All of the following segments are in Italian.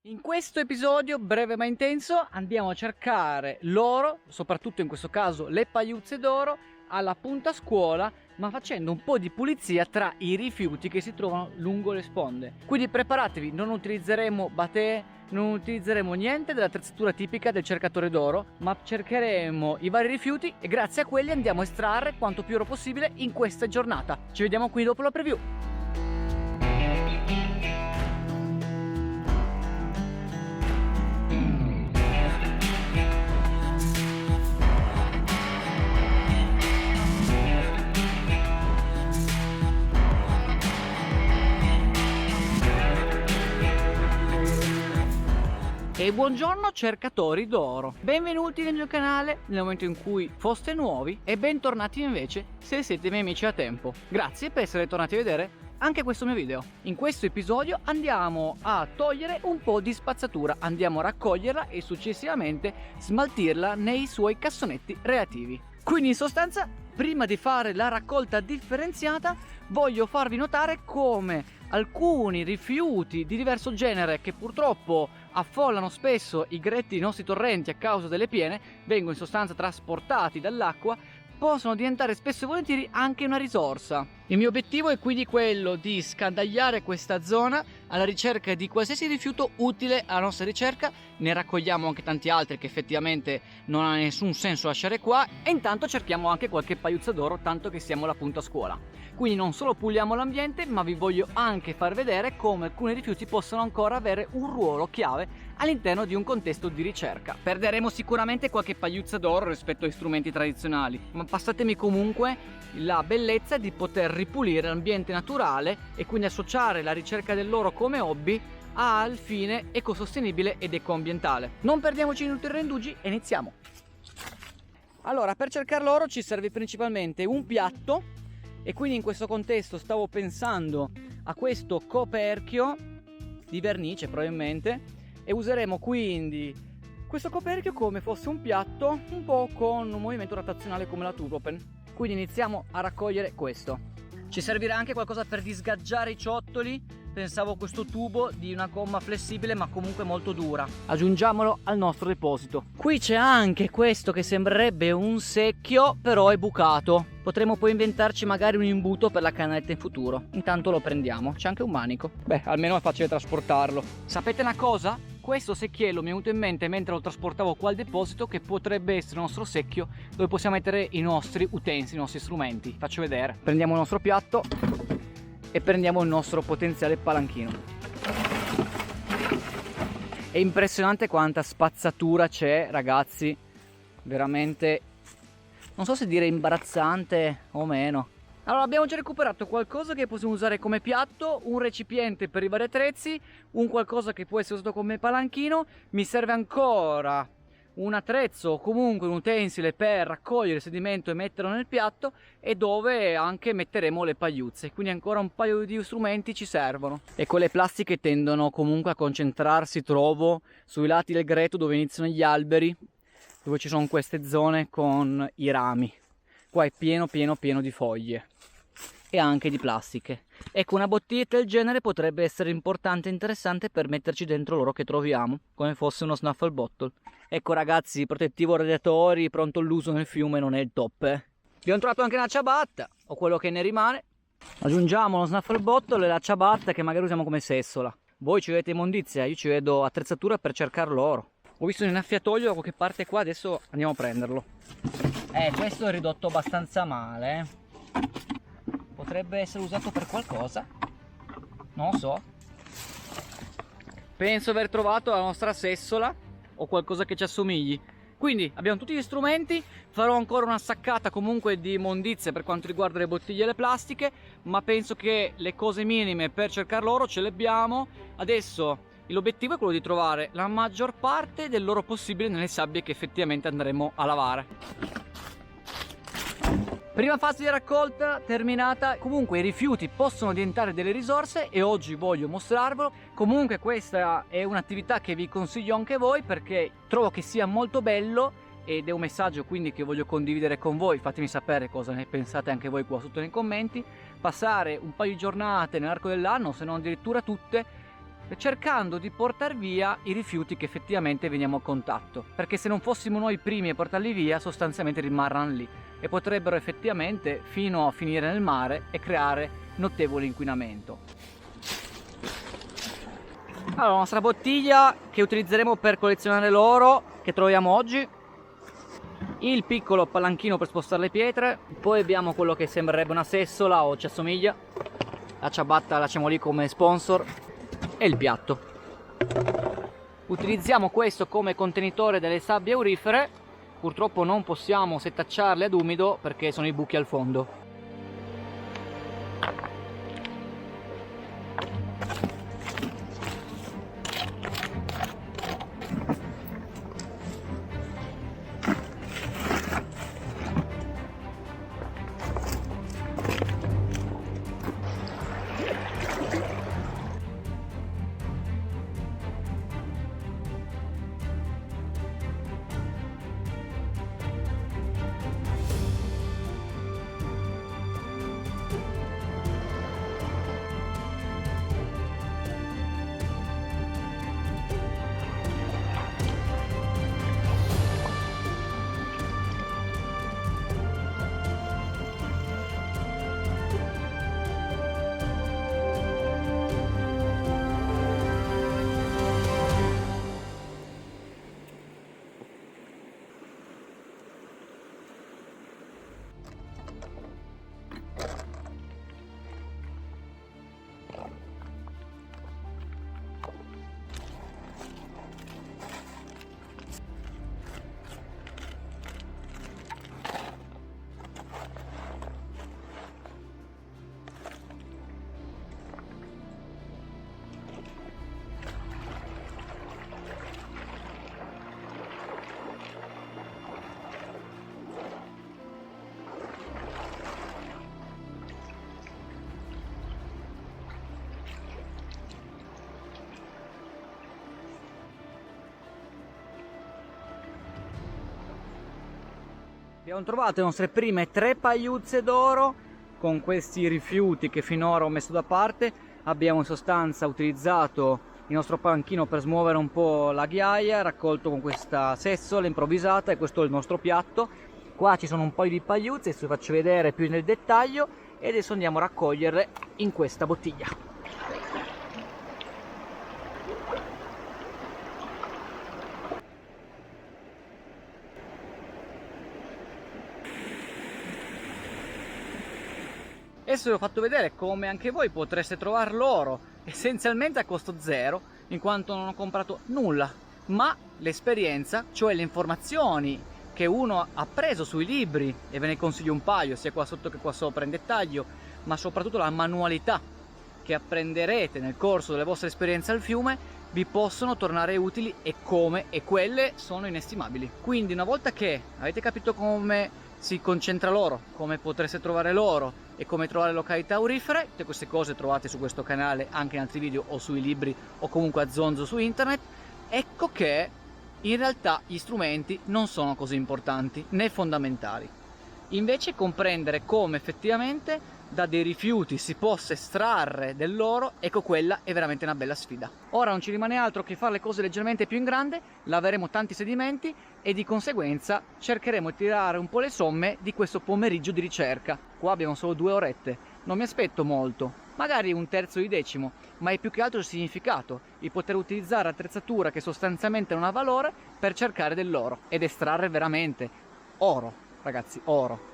In questo episodio, breve ma intenso, andiamo a cercare l'oro, soprattutto in questo caso le pagliuzze d'oro, alla punta scuola, ma facendo un po' di pulizia tra i rifiuti che si trovano lungo le sponde. Quindi preparatevi, non utilizzeremo batè, non utilizzeremo niente dell'attrezzatura tipica del cercatore d'oro, ma cercheremo i vari rifiuti e grazie a quelli andiamo a estrarre quanto più oro possibile in questa giornata. Ci vediamo qui dopo la preview. E buongiorno cercatori d'oro, benvenuti nel mio canale nel momento in cui foste nuovi e bentornati invece se siete miei amici a tempo. Grazie per essere tornati a vedere anche questo mio video. In questo episodio andiamo a togliere un po' di spazzatura, andiamo a raccoglierla e successivamente smaltirla nei suoi cassonetti relativi. Quindi in sostanza, prima di fare la raccolta differenziata, voglio farvi notare come alcuni rifiuti di diverso genere che purtroppo affollano spesso i gretti dei nostri torrenti a causa delle piene, vengono in sostanza trasportati dall'acqua, possono diventare spesso e volentieri anche una risorsa. Il mio obiettivo è quindi quello di scandagliare questa zona alla ricerca di qualsiasi rifiuto utile alla nostra ricerca. Ne raccogliamo anche tanti altri che effettivamente non ha nessun senso lasciare qua, e intanto cerchiamo anche qualche pagliuzza d'oro, tanto che siamo alla punta scuola. Quindi non solo puliamo l'ambiente, ma vi voglio anche far vedere come alcuni rifiuti possono ancora avere un ruolo chiave all'interno di un contesto di ricerca. Perderemo sicuramente qualche pagliuzza d'oro rispetto ai strumenti tradizionali, ma passatemi comunque la bellezza di poter ripulire l'ambiente naturale e quindi associare la ricerca dell'oro come hobby al fine ecosostenibile ed ecoambientale. Non perdiamoci in ulteriori indugi e iniziamo. Allora, per cercare l'oro ci serve principalmente un piatto, e quindi in questo contesto stavo pensando a questo coperchio di vernice probabilmente, e useremo quindi questo coperchio come fosse un piatto un po' con un movimento rotazionale come la Turbopen. Quindi iniziamo a raccogliere questo. Ci servirà anche qualcosa per disgaggiare i ciottoli. Pensavo a questo tubo di una gomma flessibile ma comunque molto dura. Aggiungiamolo al nostro deposito. Qui c'è anche questo che sembrerebbe un secchio, però è bucato. Potremmo poi inventarci magari un imbuto per la cannetta in futuro. Intanto lo prendiamo. C'è anche un manico. Beh, almeno è facile trasportarlo. Sapete una cosa? Questo secchiello mi è venuto in mente mentre lo trasportavo qua al deposito, che potrebbe essere il nostro secchio dove possiamo mettere i nostri utensili, i nostri strumenti. Faccio vedere. Prendiamo il nostro piatto e prendiamo il nostro potenziale palanchino. È impressionante quanta spazzatura c'è, ragazzi, veramente, non so se dire imbarazzante o meno. Allora, abbiamo già recuperato qualcosa che possiamo usare come piatto, un recipiente per i vari attrezzi, un qualcosa che può essere usato come palanchino. Mi serve ancora un attrezzo o comunque un utensile per raccogliere il sedimento e metterlo nel piatto, e dove anche metteremo le pagliuzze. Quindi ancora un paio di strumenti ci servono. E quelle plastiche tendono comunque a concentrarsi, trovo, sui lati del greto dove iniziano gli alberi, dove ci sono queste zone con i rami. Qua è pieno di foglie e anche di plastiche. Ecco, una bottiglietta del genere potrebbe essere importante e interessante per metterci dentro l'oro che troviamo, come fosse uno snuffle bottle. Ecco ragazzi, protettivo radiatori, pronto all'uso nel fiume, non è il top, Abbiamo trovato anche una ciabatta, o quello che ne rimane. Aggiungiamo lo snuffle bottle e la ciabatta, che magari usiamo come sessola. Voi ci vedete immondizia, io ci vedo attrezzatura per cercare l'oro. Ho visto un innaffiatoio da qualche parte qua, adesso andiamo a prenderlo. Questo è ridotto abbastanza male, Potrebbe essere usato per qualcosa, non lo so. Penso aver trovato la nostra sessola o qualcosa che ci assomigli. Quindi abbiamo tutti gli strumenti. Farò ancora una saccata comunque di immondizie per quanto riguarda le bottiglie e le plastiche, ma penso che le cose minime per cercare l'oro ce le abbiamo. Adesso l'obiettivo è quello di trovare la maggior parte dell'oro possibile nelle sabbie che effettivamente andremo a lavare. Prima fase di raccolta terminata. Comunque i rifiuti possono diventare delle risorse e oggi voglio mostrarvelo. Comunque questa è un'attività che vi consiglio anche voi, perché trovo che sia molto bello ed è un messaggio quindi che voglio condividere con voi. Fatemi sapere cosa ne pensate anche voi qua sotto nei commenti. Passare un paio di giornate nell'arco dell'anno, se non addirittura tutte, cercando di portare via i rifiuti che effettivamente veniamo a contatto, perché se non fossimo noi i primi a portarli via sostanzialmente rimarranno lì e potrebbero effettivamente fino a finire nel mare e creare notevole inquinamento. Allora, la nostra bottiglia che utilizzeremo per collezionare l'oro che troviamo oggi, il piccolo palanchino per spostare le pietre, poi abbiamo quello che sembrerebbe una sessola o ci assomiglia, la ciabatta la lasciamo lì come sponsor, e il piatto. Utilizziamo questo come contenitore delle sabbie aurifere, purtroppo non possiamo setacciarle ad umido perché sono i buchi al fondo. Abbiamo trovato le nostre prime 3 pagliuzze d'oro con questi rifiuti che finora ho messo da parte. Abbiamo in sostanza utilizzato il nostro panchino per smuovere un po' la ghiaia, raccolto con questa sessola improvvisata, e questo è il nostro piatto. Qua ci sono un po' di pagliuzze, adesso vi faccio vedere più nel dettaglio e adesso andiamo a raccoglierle in questa bottiglia. Adesso vi ho fatto vedere come anche voi potreste trovare l'oro essenzialmente a costo zero, in quanto non ho comprato nulla, ma l'esperienza, cioè le informazioni che uno ha preso sui libri, e ve ne consiglio un paio sia qua sotto che qua sopra in dettaglio, ma soprattutto la manualità che apprenderete nel corso delle vostre esperienze al fiume, vi possono tornare utili e come, e quelle sono inestimabili. Quindi una volta che avete capito come si concentra l'oro, come potreste trovare l'oro e come trovare località aurifere, tutte queste cose trovate su questo canale, anche in altri video o sui libri o comunque a zonzo su internet, ecco che in realtà gli strumenti non sono così importanti né fondamentali. Invece comprendere come effettivamente da dei rifiuti si possa estrarre dell'oro, ecco, quella è veramente una bella sfida. Ora non ci rimane altro che fare le cose leggermente più in grande, laveremo tanti sedimenti e di conseguenza cercheremo di tirare un po' le somme di questo pomeriggio di ricerca. Qua abbiamo solo 2 orette, non mi aspetto molto, magari un terzo di decimo, ma è più che altro il significato, il poter utilizzare attrezzatura che sostanzialmente non ha valore per cercare dell'oro ed estrarre veramente oro, ragazzi, oro.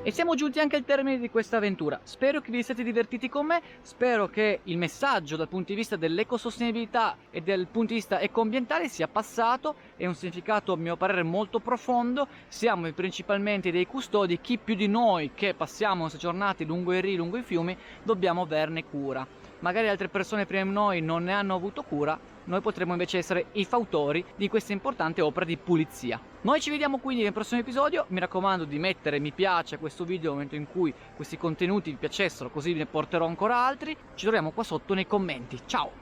E siamo giunti anche al termine di questa avventura. Spero che vi siate divertiti con me, spero che il messaggio dal punto di vista dell'ecosostenibilità e dal punto di vista ecoambientale sia passato, è un significato a mio parere molto profondo. Siamo principalmente dei custodi, chi più di noi che passiamo queste giornate lungo i rii, lungo i fiumi, dobbiamo averne cura. Magari altre persone prima di noi non ne hanno avuto cura, noi potremmo invece essere i fautori di questa importante opera di pulizia. Noi ci vediamo quindi nel prossimo episodio, mi raccomando di mettere mi piace a questo video nel momento in cui questi contenuti vi piacessero, così ne porterò ancora altri. Ci troviamo qua sotto nei commenti. Ciao!